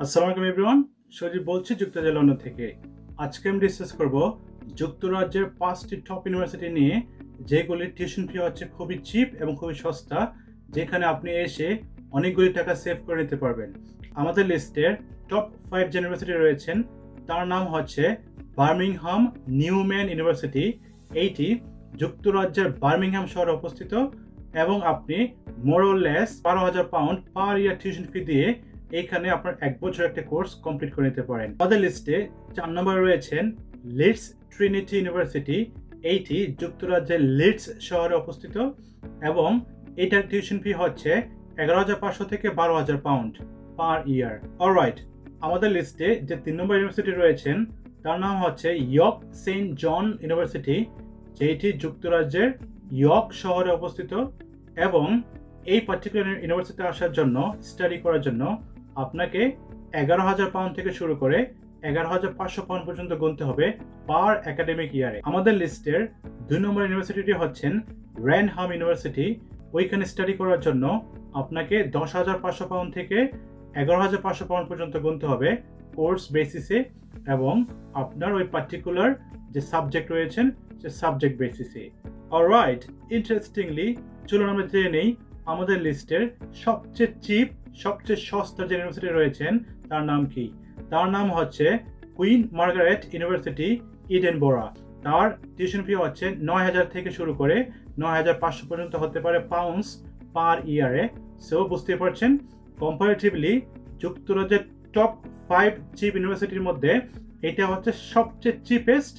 আসসালামু আলাইকুম এভরিওয়ান, সজীব বলছি যুক্তরাজ্য লন্ডন থেকে। আজকে আমি ডিসকাস করব যুক্তরাজ্যের 5টি টপ ইউনিভার্সিটি নিয়ে, যেগুলির টিউশন ফি হচ্ছে খুবই চিপ এবং খুবই সস্তা, যেখানে আপনি এসে অনেকগুলি টাকা সেভ করে নিতে পারবেন। আমাদের লিস্টের টপ 5 যে ইউনিভার্সিটি রয়েছেন তার নাম হচ্ছে বার্মিংহাম নিউম্যান ইউনিভার্সিটি। এইটি যুক্তরাজ্যের বার্মিংহাম শহরে অবস্থিত এবং আপনি মোরলেস 12,000 পাউন্ড পার ইয়ার টিউশন ফি দিয়ে এইখানে আপনার 1 বছর একটা কোর্স কমপ্লিট করে নিতে পারেন। আমাদের লিস্টে 4 নম্বরে রয়েছেন লিডস ট্রিনিটি ইউনিভার্সিটি। এইটি যুক্তরাজ্যের লিডস শহরে অবস্থিত এবং এটার টিউশন ফি হচ্ছে 11,500 থেকে 12,000 পাউন্ড পার ইয়ার। অলরাইট, আমাদের লিস্টে যে 3 নম্বর ইউনিভার্সিটি রয়েছেন তার নাম হচ্ছে ইয়র্ক সেন্ট জন ইউনিভার্সিটি, যেটি যুক্তরাজ্যের ইয়র্ক শহরে অবস্থিত এবং এই পার্টিকুলার ইউনিভার্সিটিতে আসার জন্য, স্টাডি করার জন্য আপনাকে 11,000 পাউন্ড থেকে শুরু করে 11,500 পাউন্ড পর্যন্ত গুনতে হবে পার একাডেমিক ইয়ারে। আমাদের লিস্টের 2 নম্বর ইউনিভার্সিটি হচ্ছেন রেনহাম ইউনিভার্সিটি। ওইখানে স্টাডি করার জন্য আপনাকে 10,500 পাউন্ড থেকে 11,500 পাউন্ড পর্যন্ত গুনতে হবে কোর্স বেসিসে এবং আপনার ওই পার্টিকুলার যে সাবজেক্ট রয়েছেন সে সাবজেক্ট বেসিসে। অলরাইট, ইন্টারেস্টিংলি চলুন আমরা জেনে নেই আমাদের লিস্টের সবচেয়ে চিপ, সবচেয়ে সস্তা যে ইউনিভার্সিটি রয়েছেন তার নাম কি। তার নাম হচ্ছে কুইন মার্গারেট ইউনিভার্সিটি ইডেনবরা। তার টিউশন ফি হচ্ছে 9,000 থেকে শুরু করে 9,500 পর্যন্ত হতে পারে পাউন্ডস পার ইয়ারে। সো বুঝতে পারছেন, কম্পারেটিভলি যুক্তরাজ্যের টপ 5 চিপ ইউনিভার্সিটির মধ্যে এটা হচ্ছে সবচেয়ে চিপেস্ট